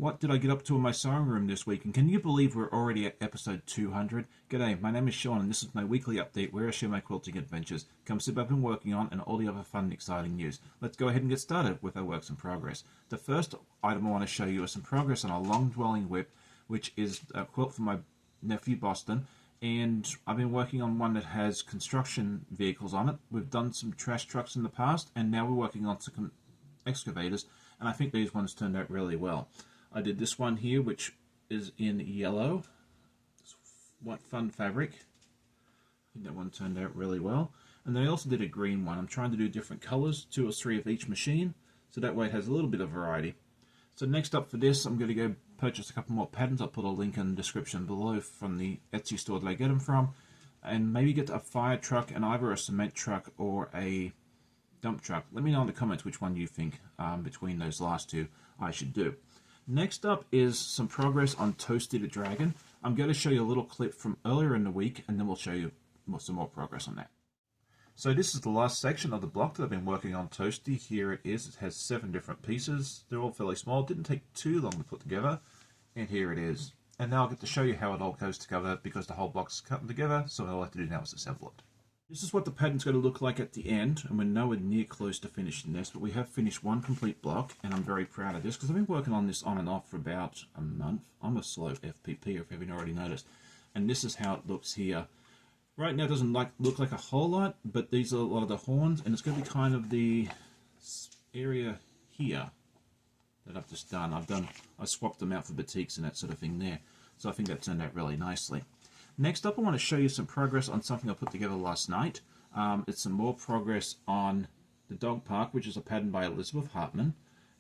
What did I get up to in my sewing room this week? And can you believe we're already at episode 200? G'day, my name is Sean and this is my weekly update where I share my quilting adventures, come sit I've been working on, and all the other fun and exciting news. Let's go ahead and get started with our works in progress. The first item I want to show you is some progress on a long dwelling whip, which is a quilt for my nephew Boston. And I've been working on one that has construction vehicles on it. We've done some trash trucks in the past, and now we're working on some excavators, and I think these ones turned out really well. I did this one here, which is in yellow. It's white fun fabric. I think that one turned out really well. And then I also did a green one. I'm trying to do different colors, 2 or 3 of each machine, so that way it has a little bit of variety. So next up for this, I'm going to go purchase a couple more patterns. I'll put a link in the description below from the Etsy store that I get them from, and maybe get a fire truck and either a cement truck or a dump truck. Let me know in the comments which one you think between those last two I should do. Next up is some progress on Toasty the Dragon. I'm going to show you a little clip from earlier in the week, and then we'll show you some more progress on that. So this is the last section of the block that I've been working on Toasty. Here it is. It has 7 different pieces. They're all fairly small. It didn't take too long to put together. And here it is. And now I'll get to show you how it all goes together because the whole block is cut together. So all I have to do now is assemble it. This is what the pattern's going to look like at the end, and we're nowhere near close to finishing this, but we have finished one complete block, and I'm very proud of this because I've been working on this on and off for about a month. I'm a slow FPP, if you haven't already noticed, and this is how it looks here. Right now it doesn't look like a whole lot, but these are a lot of the horns, and it's going to be kind of the area here that I've just done. I swapped them out for batiks and that sort of thing there, so I think that turned out really nicely. Next up, I want to show you some progress on something I put together last night. It's some more progress on the dog park, which is a pattern by Elizabeth Hartman.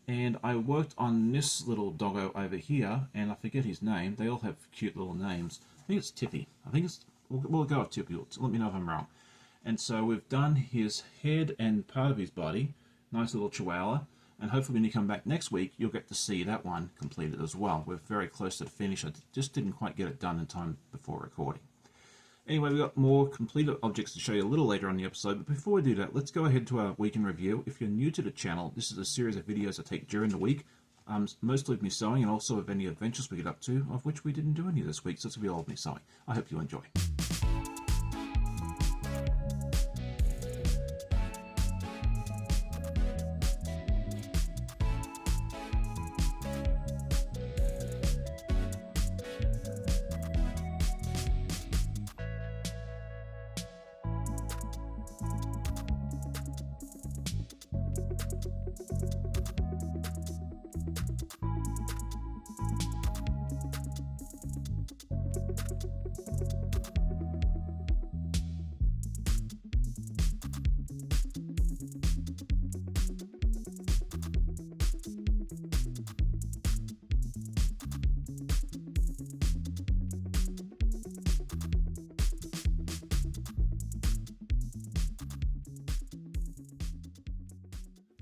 And I worked on this little doggo over here, and I forget his name. They all have cute little names. I think it's Tippy. We'll go with Tippy. Let me know if I'm wrong. And so we've done his head and part of his body. Nice little chihuahua. And hopefully when you come back next week, you'll get to see that one completed as well. We're very close to the finish. I just didn't quite get it done in time before recording. Anyway, we've got more completed objects to show you a little later on the episode. But before we do that, let's go ahead to our week in review. If you're new to the channel, this is a series of videos I take during the week. Mostly of me sewing and also of any adventures we get up to, of which we didn't do any this week. So it's going to be all of me sewing. I hope you enjoy.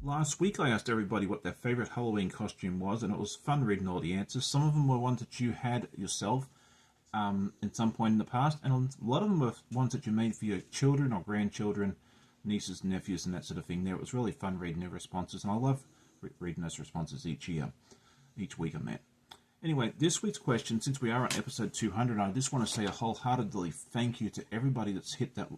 Last week I asked everybody what their favourite Halloween costume was, and it was fun reading all the answers. Some of them were ones that you had yourself at some point in the past, and a lot of them were ones that you made for your children or grandchildren, nieces, nephews, and that sort of thing there. It was really fun reading their responses, and I love reading those responses each week I met. Anyway, this week's question, since we are on episode 200, I just want to say a wholeheartedly thank you to everybody that's hit that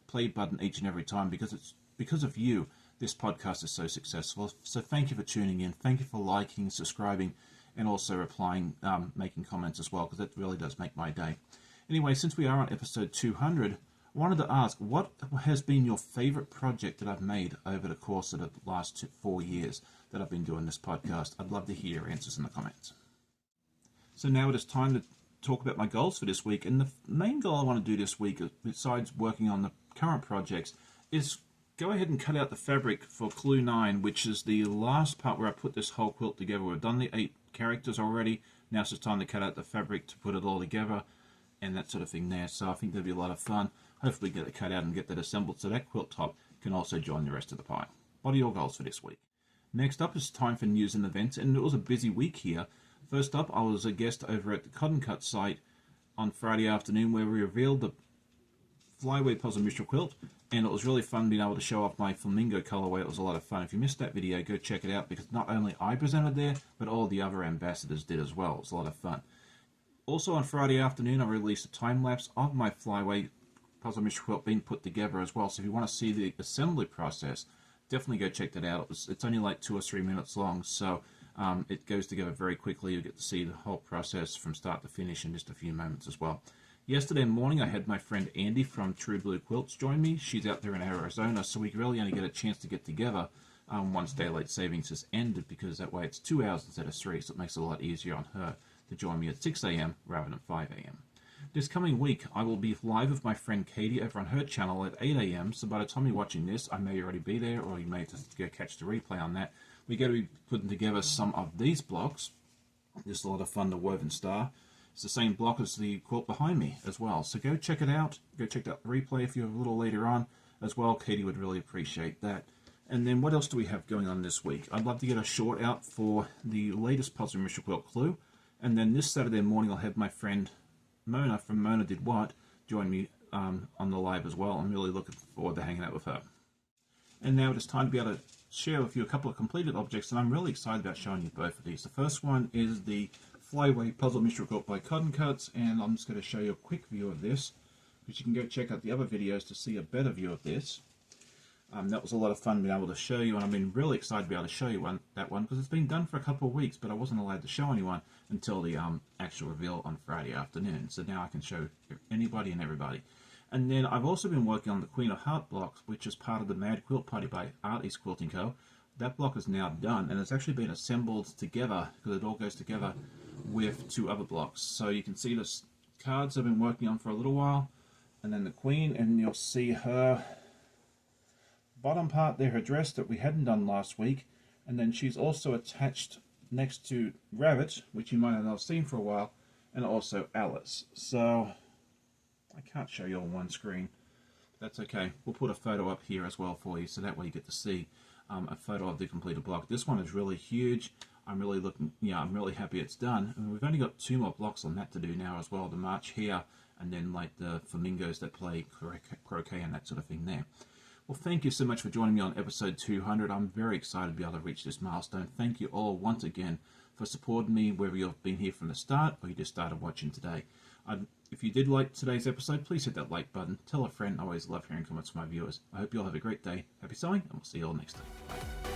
play button each and every time, because it's because of you this podcast is so successful. So thank you for tuning in. Thank you for liking, subscribing, and also replying, making comments as well, because that really does make my day. Anyway, since we are on episode 200, I wanted to ask, what has been your favorite project that I've made over the course of the last 4 years that I've been doing this podcast? I'd love to hear your answers in the comments. So now it is time to talk about my goals for this week. And the main goal I want to do this week, besides working on the current projects, is go ahead and cut out the fabric for Clue 9, which is the last part where I put this whole quilt together. We've done the 8 characters already. Now it's just time to cut out the fabric to put it all together and that sort of thing there. So I think that'll be a lot of fun. Hopefully get it cut out and get that assembled so that quilt top can also join the rest of the pile. What are your goals for this week? Next up is time for news and events, and it was a busy week here. First up, I was a guest over at the Cotton Cut site on Friday afternoon where we revealed the flyway puzzle miniature quilt, and it was really fun being able to show off my flamingo colorway. It was a lot of fun. If you missed that video, go check it out, because not only I presented there, but all the other ambassadors did as well. It was a lot of fun. Also on Friday afternoon, I released a time-lapse of my flyway puzzle miniature quilt being put together as well. So if you want to see the assembly process, definitely go check that out. It's only like 2 or 3 minutes long, so it goes together very quickly. You get to see the whole process from start to finish in just a few moments as well. Yesterday morning, I had my friend Andy from True Blue Quilts join me. She's out there in Arizona, so we really only get a chance to get together once daylight savings has ended, because that way it's 2 hours instead of 3, so it makes it a lot easier on her to join me at 6 a.m. rather than 5 a.m. This coming week, I will be live with my friend Katy over on her channel at 8 a.m. So by the time you're watching this, I may already be there, or you may just go catch the replay on that. We're going to be putting together some of these blocks. Just a lot of fun, the woven star. It's the same block as the quilt behind me as well. So go check it out. Go check out the replay if you're a little later on as well. Katy would really appreciate that. And then what else do we have going on this week? I'd love to get a short out for the latest puzzle miniature quilt clue. And then this Saturday morning, I'll have my friend Mona from Mona Did What join me on the live as well. I'm really looking forward to hanging out with her. And now it's time to be able to share with you a couple of completed objects, and I'm really excited about showing you both of these. The first one is the Flyway Puzzle Miniature Quilt by Cotton Cuts, and I'm just going to show you a quick view of this, but you can go check out the other videos to see a better view of this. That was a lot of fun being able to show you, and I've been really excited to be able to show you that one, because it's been done for a couple of weeks, but I wasn't allowed to show anyone until the actual reveal on Friday afternoon. So now I can show anybody and everybody. And then I've also been working on the Queen of Heart blocks, which is part of the Mad Quilt Party by Artie's Quilting Co. That block is now done, and it's actually been assembled together, because it all goes together with 2 other blocks. So you can see the cards I've been working on for a little while, and then the Queen, and you'll see her bottom part there, her dress that we hadn't done last week, and then she's also attached next to Rabbit, which you might have not seen for a while, and also Alice. So I can't show you on one screen. That's okay. We'll put a photo up here as well for you, so that way you get to see a photo of the completed block. This one is really huge. I'm really happy it's done. And we've only got 2 more blocks on that to do now as well, the march here, and then like the flamingos that play croquet and that sort of thing there. Well, thank you so much for joining me on episode 200. I'm very excited to be able to reach this milestone. Thank you all once again for supporting me, whether you've been here from the start or you just started watching today. If you did like today's episode, please hit that like button. Tell a friend. I always love hearing comments from my viewers. I hope you all have a great day. Happy sewing, and we'll see you all next time. Bye.